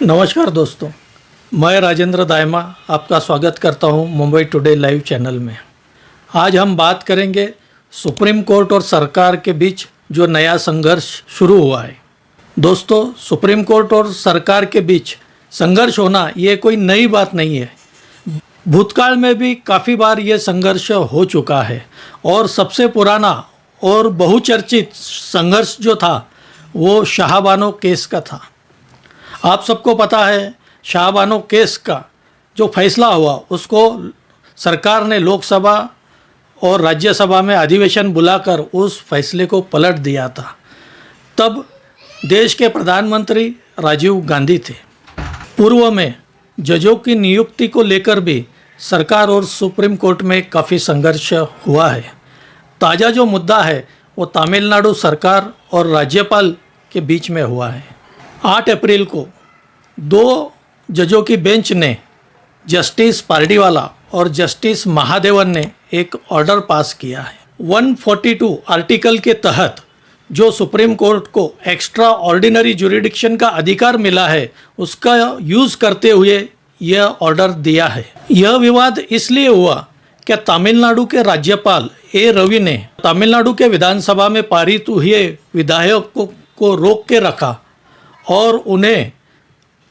नमस्कार दोस्तों, मैं राजेंद्र दायमा आपका स्वागत करता हूं मुंबई टुडे लाइव चैनल में। आज हम बात करेंगे सुप्रीम कोर्ट और सरकार के बीच जो नया संघर्ष शुरू हुआ है। दोस्तों, सुप्रीम कोर्ट और सरकार के बीच संघर्ष होना ये कोई नई बात नहीं है। भूतकाल में भी काफ़ी बार ये संघर्ष हो चुका है और सबसे पुराना और बहुचर्चित संघर्ष जो था वो शाहबानो केस का था। आप सबको पता है, शाहबानो केस का जो फैसला हुआ उसको सरकार ने लोकसभा और राज्यसभा में अधिवेशन बुलाकर उस फैसले को पलट दिया था। तब देश के प्रधानमंत्री राजीव गांधी थे। पूर्व में जजों की नियुक्ति को लेकर भी सरकार और सुप्रीम कोर्ट में काफ़ी संघर्ष हुआ है। ताज़ा जो मुद्दा है वो तमिलनाडु सरकार और राज्यपाल के बीच में हुआ है। 8 अप्रैल को 2 जजों की बेंच ने जस्टिस पार्डीवाला और जस्टिस महादेवन ने एक ऑर्डर पास किया है। 142 आर्टिकल के तहत जो सुप्रीम कोर्ट को एक्स्ट्रा ऑर्डिनरी जुरिडिक्शन का अधिकार मिला है उसका यूज़ करते हुए यह ऑर्डर दिया है। यह विवाद इसलिए हुआ कि तमिलनाडु के राज्यपाल ए रवि ने तमिलनाडु के विधानसभा में पारित हुए विधेयकों को रोक के रखा और उन्हें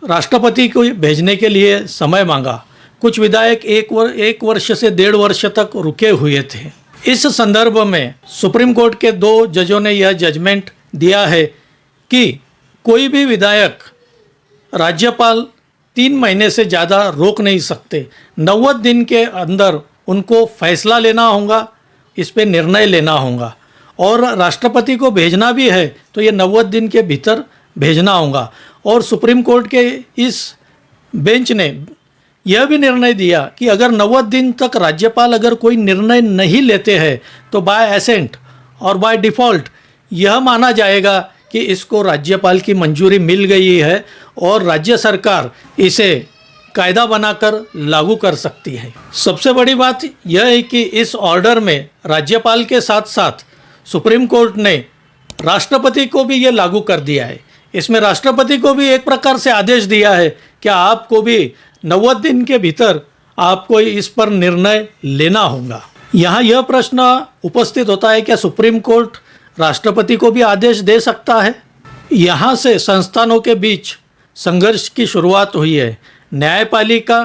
राष्ट्रपति को भेजने के लिए समय मांगा। कुछ विधायक एक वर्ष से 1.5 वर्ष तक रुके हुए थे। इस संदर्भ में सुप्रीम कोर्ट के 2 जजों ने यह जजमेंट दिया है कि कोई भी विधायक राज्यपाल 3 महीने से ज़्यादा रोक नहीं सकते। 90 दिन के अंदर उनको फैसला लेना होगा, इस पे निर्णय लेना होगा और राष्ट्रपति को भेजना भी है तो ये 90 दिन के भीतर भेजना होगा। और सुप्रीम कोर्ट के इस बेंच ने यह भी निर्णय दिया कि अगर 90 दिन तक राज्यपाल अगर कोई निर्णय नहीं लेते हैं तो बाय एसेंट और बाय डिफ़ॉल्ट यह माना जाएगा कि इसको राज्यपाल की मंजूरी मिल गई है और राज्य सरकार इसे कायदा बनाकर लागू कर सकती है। सबसे बड़ी बात यह है कि इस ऑर्डर में राज्यपाल के साथ साथ सुप्रीम कोर्ट ने राष्ट्रपति को भी ये लागू कर दिया है। इसमें राष्ट्रपति को भी एक प्रकार से आदेश दिया है कि आपको भी 90 दिन के भीतर आपको इस पर निर्णय लेना होगा। यहाँ यह प्रश्न उपस्थित होता है कि सुप्रीम कोर्ट राष्ट्रपति को भी आदेश दे सकता है। यहाँ से संस्थानों के बीच संघर्ष की शुरुआत हुई है। न्यायपालिका,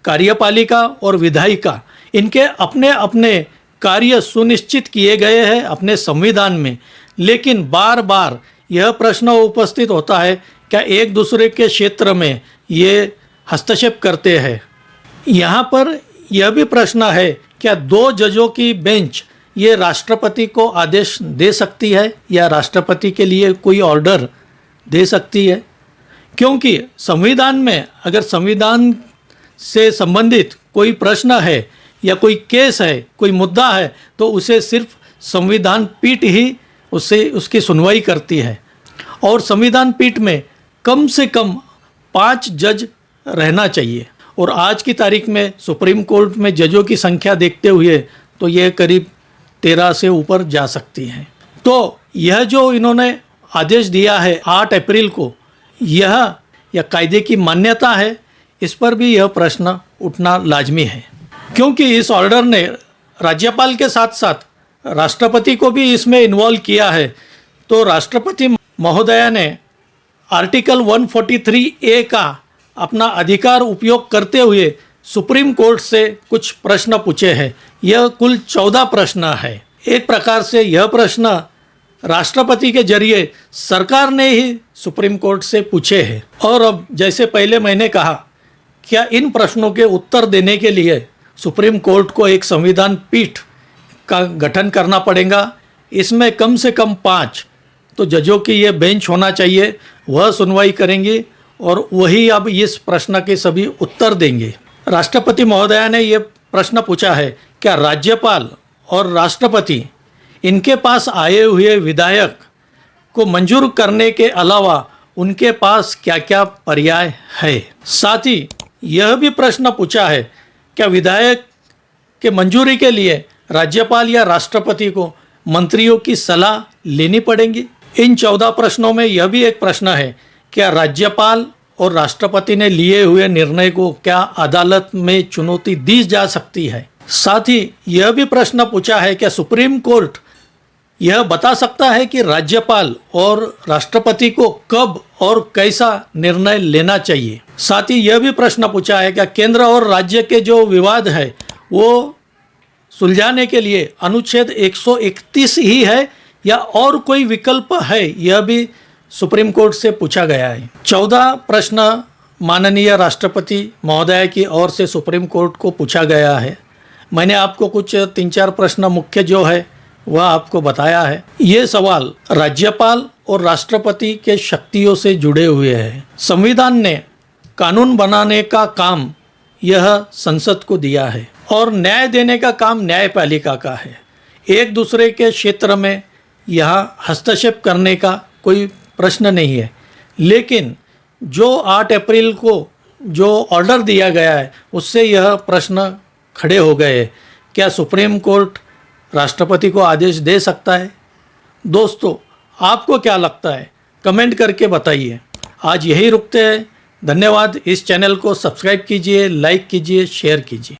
कार्यपालिका और विधायिका, इनके अपने अपने कार्य सुनिश्चित किए गए हैं अपने संविधान में, लेकिन बार बार यह प्रश्न उपस्थित होता है क्या एक दूसरे के क्षेत्र में ये हस्तक्षेप करते हैं। यहाँ पर यह भी प्रश्न है क्या 2 जजों की बेंच ये राष्ट्रपति को आदेश दे सकती है या राष्ट्रपति के लिए कोई ऑर्डर दे सकती है। क्योंकि संविधान में अगर संविधान से संबंधित कोई प्रश्न है या कोई केस है, कोई मुद्दा है, तो उसे सिर्फ संविधान पीठ ही उसकी सुनवाई करती है और संविधान पीठ में कम से कम 5 जज रहना चाहिए। और आज की तारीख में सुप्रीम कोर्ट में जजों की संख्या देखते हुए तो यह करीब 13 से ऊपर जा सकती है। तो यह जो इन्होंने आदेश दिया है 8 अप्रैल को, यह कायदे की मान्यता है, इस पर भी यह प्रश्न उठना लाजमी है। क्योंकि इस ऑर्डर ने राज्यपाल के साथ साथ राष्ट्रपति को भी इसमें इन्वॉल्व किया है, तो राष्ट्रपति महोदया ने आर्टिकल 143A का अपना अधिकार उपयोग करते हुए सुप्रीम कोर्ट से कुछ प्रश्न पूछे हैं। यह कुल 14 प्रश्न है। एक प्रकार से यह प्रश्न राष्ट्रपति के जरिए सरकार ने ही सुप्रीम कोर्ट से पूछे हैं। और अब जैसे पहले मैंने कहा, क्या इन प्रश्नों के उत्तर देने के लिए सुप्रीम कोर्ट को एक संविधान पीठ का गठन करना पड़ेगा। इसमें कम से कम 5 तो जजों की ये बेंच होना चाहिए, वह सुनवाई करेंगे और वही अब इस प्रश्न के सभी उत्तर देंगे। राष्ट्रपति महोदया ने ये प्रश्न पूछा है, क्या राज्यपाल और राष्ट्रपति इनके पास आए हुए विधायक को मंजूर करने के अलावा उनके पास क्या क्या पर्याय है। साथ ही यह भी प्रश्न पूछा है, क्या विधायक के मंजूरी के लिए राज्यपाल या राष्ट्रपति को मंत्रियों की सलाह लेनी पड़ेगी। इन 14 प्रश्नों में यह भी एक प्रश्न है, क्या राज्यपाल और राष्ट्रपति ने लिए हुए निर्णय को क्या अदालत में चुनौती दी जा सकती है। साथ ही यह भी प्रश्न पूछा है कि सुप्रीम कोर्ट यह बता सकता है कि राज्यपाल और राष्ट्रपति को कब और कैसा निर्णय लेना चाहिए। साथ ही यह भी प्रश्न पूछा है कि केंद्र और राज्य के जो विवाद है वो सुलझाने के लिए अनुच्छेद 131 ही है या और कोई विकल्प है, यह भी सुप्रीम कोर्ट से पूछा गया है। 14 प्रश्न माननीय राष्ट्रपति महोदय की ओर से सुप्रीम कोर्ट को पूछा गया है। मैंने आपको कुछ 3-4 प्रश्न मुख्य जो है वह आपको बताया है। ये सवाल राज्यपाल और राष्ट्रपति के शक्तियों से जुड़े हुए हैं। संविधान ने कानून बनाने का काम यह संसद को दिया है और न्याय देने का काम न्यायपालिका का है। एक दूसरे के क्षेत्र में यहाँ हस्तक्षेप करने का कोई प्रश्न नहीं है, लेकिन जो 8 अप्रैल को जो ऑर्डर दिया गया है उससे यह प्रश्न खड़े हो गए। क्या सुप्रीम कोर्ट राष्ट्रपति को आदेश दे सकता है? दोस्तों, आपको क्या लगता है? कमेंट करके बताइए। आज यही रुकते हैं। धन्यवाद। इस चैनल को सब्सक्राइब कीजिए, लाइक कीजिए, शेयर कीजिए।